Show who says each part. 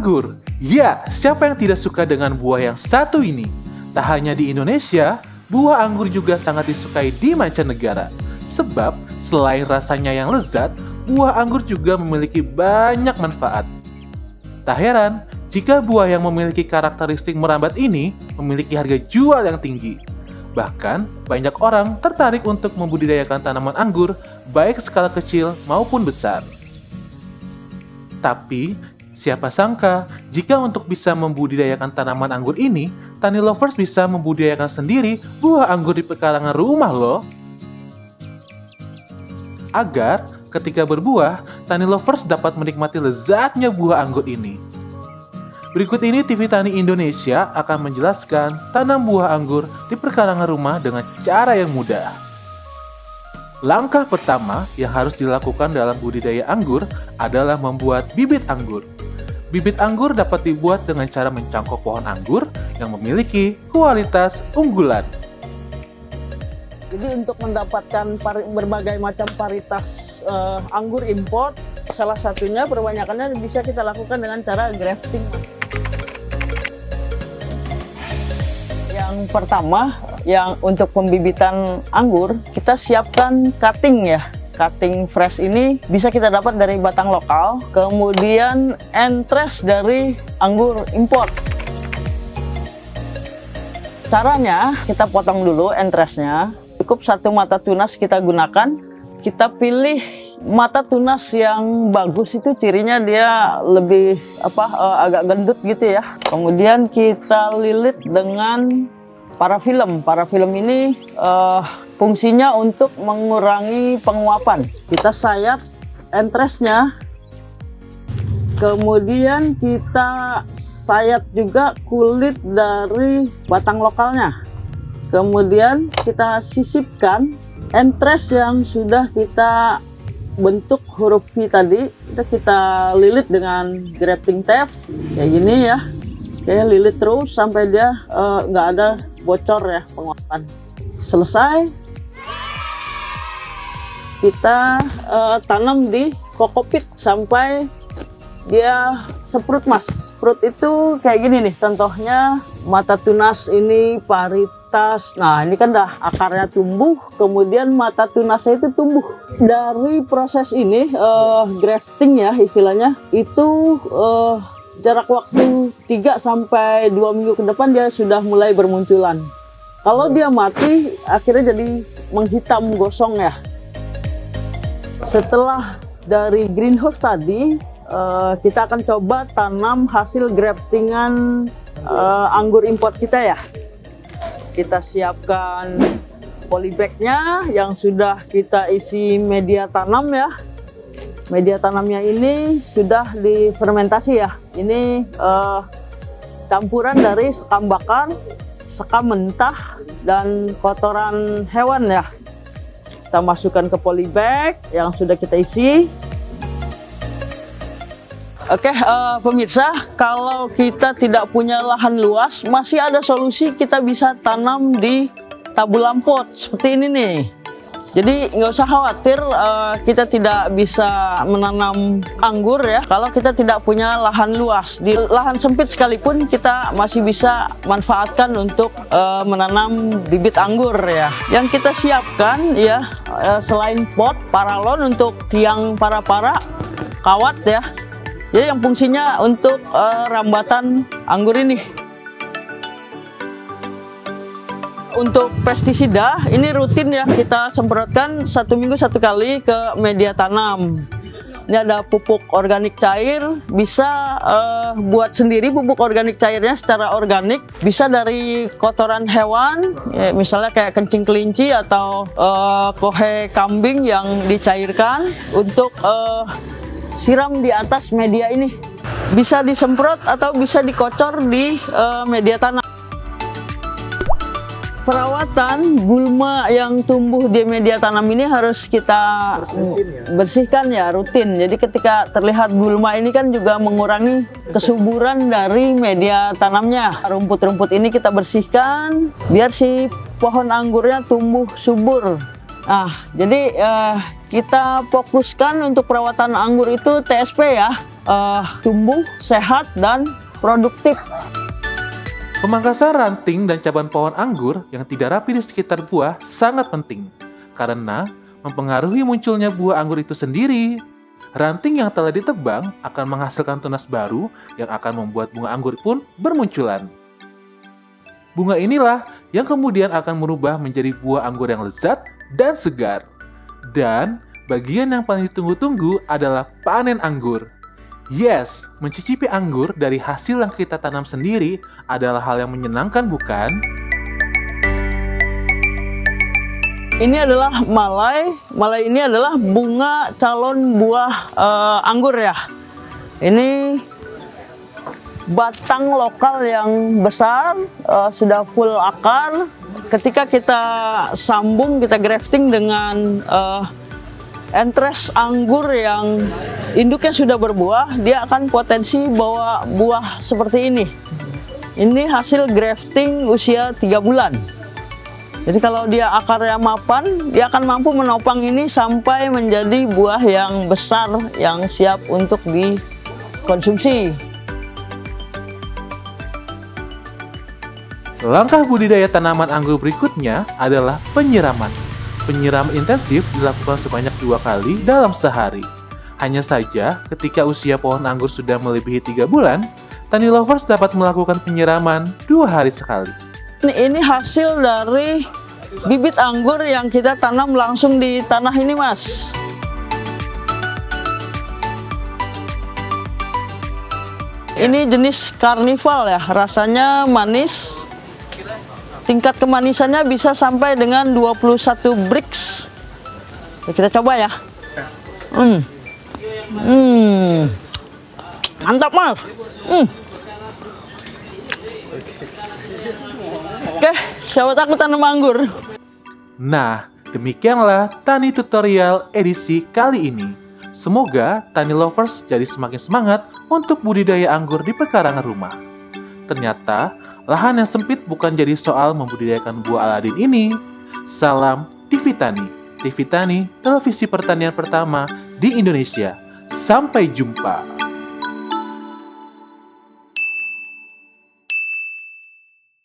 Speaker 1: anggur. Ya, siapa yang tidak suka dengan buah yang satu ini? Tak hanya di Indonesia, buah anggur juga sangat disukai di mancanegara. Sebab, selain rasanya yang lezat, buah anggur juga memiliki banyak manfaat. Tak heran, jika buah yang memiliki karakteristik merambat ini memiliki harga jual yang tinggi. Bahkan, banyak orang tertarik untuk membudidayakan tanaman anggur, baik skala kecil maupun besar. Tapi, siapa sangka jika untuk bisa membudidayakan tanaman anggur ini, Tani Lovers bisa membudidayakan sendiri buah anggur di pekarangan rumah loh. Agar ketika berbuah, Tani Lovers dapat menikmati lezatnya buah anggur ini. Berikut ini TV Tani Indonesia akan menjelaskan tanam buah anggur di perkarangan rumah dengan cara yang mudah. Langkah pertama yang harus dilakukan dalam budidaya anggur adalah membuat bibit anggur. Bibit anggur dapat dibuat dengan cara mencangkok pohon anggur yang memiliki kualitas unggulan.
Speaker 2: Jadi untuk mendapatkan berbagai macam varietas anggur import, salah satunya perbanyakannya bisa kita lakukan dengan cara grafting. Yang pertama, yang untuk pembibitan anggur, kita siapkan cutting ya. Cutting fresh ini bisa kita dapat dari batang lokal, kemudian entres dari anggur import. Caranya, kita potong dulu entresnya. Cukup satu mata tunas kita gunakan. Kita pilih mata tunas yang bagus, itu cirinya dia lebih agak gendut gitu ya. Kemudian kita lilit dengan parafilm. Parafilm ini fungsinya untuk mengurangi penguapan. Kita sayat entresnya, kemudian kita sayat juga kulit dari batang lokalnya. Kemudian kita sisipkan entres yang sudah kita bentuk huruf V tadi, itu kita lilit dengan grafting tape kayak gini ya. Oke, lilit terus sampai dia nggak ada bocor ya penguapan. Selesai, kita tanam di kokopit sampai dia seprut mas. Seprut itu kayak gini nih, contohnya mata tunas ini paritas. Nah ini kan dah akarnya tumbuh, kemudian mata tunasnya itu tumbuh. Dari proses ini grafting ya istilahnya, itu jarak waktu 3 sampai 2 minggu ke depan dia sudah mulai bermunculan. Kalau dia mati, akhirnya jadi menghitam gosong ya. Setelah dari greenhouse tadi, kita akan coba tanam hasil graftingan anggur import kita ya. Kita siapkan polybagnya yang sudah kita isi media tanam ya. Media tanamnya ini sudah difermentasi ya. Ini campuran dari sekam bakar, sekam mentah, dan kotoran hewan ya. Kita masukkan ke polybag yang sudah kita isi. Oke, pemirsa, kalau kita tidak punya lahan luas, masih ada solusi, kita bisa tanam di tabulam pot seperti ini nih. Jadi nggak usah khawatir kita tidak bisa menanam anggur ya, kalau kita tidak punya lahan luas. Di lahan sempit sekalipun kita masih bisa manfaatkan untuk menanam bibit anggur ya. Yang kita siapkan ya, selain pot, paralon untuk tiang para-para, kawat ya. Jadi yang fungsinya untuk rambatan anggur ini. Untuk pestisida ini rutin ya, kita semprotkan 1 minggu 1 kali ke media tanam. Ini ada pupuk organik cair, bisa buat sendiri pupuk organik cairnya secara organik, bisa dari kotoran hewan, ya, misalnya kayak kencing kelinci atau kohe kambing yang dicairkan untuk siram di atas media ini. Bisa disemprot atau bisa dikocor di media tanam. Perawatan gulma yang tumbuh di media tanam ini harus kita bersihkan ya, rutin. Jadi ketika terlihat gulma ini kan juga mengurangi kesuburan dari media tanamnya. Rumput-rumput ini kita bersihkan biar si pohon anggurnya tumbuh subur. Nah, jadi kita fokuskan untuk perawatan anggur itu TSP ya. tumbuh sehat dan produktif.
Speaker 1: Pemangkasan ranting dan cabang pohon anggur yang tidak rapi di sekitar buah sangat penting karena mempengaruhi munculnya buah anggur itu sendiri. Ranting yang telah ditebang akan menghasilkan tunas baru yang akan membuat bunga anggur pun bermunculan. Bunga inilah yang kemudian akan merubah menjadi buah anggur yang lezat dan segar. Dan bagian yang paling ditunggu-tunggu adalah panen anggur. Yes, mencicipi anggur dari hasil yang kita tanam sendiri adalah hal yang menyenangkan, bukan?
Speaker 2: Ini adalah malai. Malai ini adalah bunga calon buah anggur ya. Ini batang lokal yang besar, sudah full akar. Ketika kita sambung, kita grafting dengan entres anggur yang induknya sudah berbuah, dia akan potensi bawa buah seperti ini. Ini hasil grafting usia 3 bulan. Jadi kalau dia akarnya mapan, dia akan mampu menopang ini sampai menjadi buah yang besar yang siap untuk dikonsumsi.
Speaker 1: Langkah budidaya tanaman anggur berikutnya adalah penyiraman. Penyiraman intensif dilakukan sebanyak 2 kali dalam sehari. Hanya saja, ketika usia pohon anggur sudah melebihi 3 bulan, Tani Lovers dapat melakukan penyiraman 2 hari sekali.
Speaker 2: Ini hasil dari bibit anggur yang kita tanam langsung di tanah ini, Mas. Ini jenis karnival ya, rasanya manis. Tingkat kemanisannya bisa sampai dengan 21 Brix. Kita coba ya. Mantap, Mas. Oke, siapa takut tanam anggur?
Speaker 1: Nah, demikianlah Tani Tutorial edisi kali ini. Semoga Tani Lovers jadi semakin semangat untuk budidaya anggur di pekarangan rumah. Ternyata, lahan yang sempit bukan jadi soal membudidayakan buah Aladin ini. Salam TV Tani. TV Tani, televisi pertanian pertama di Indonesia. Sampai jumpa.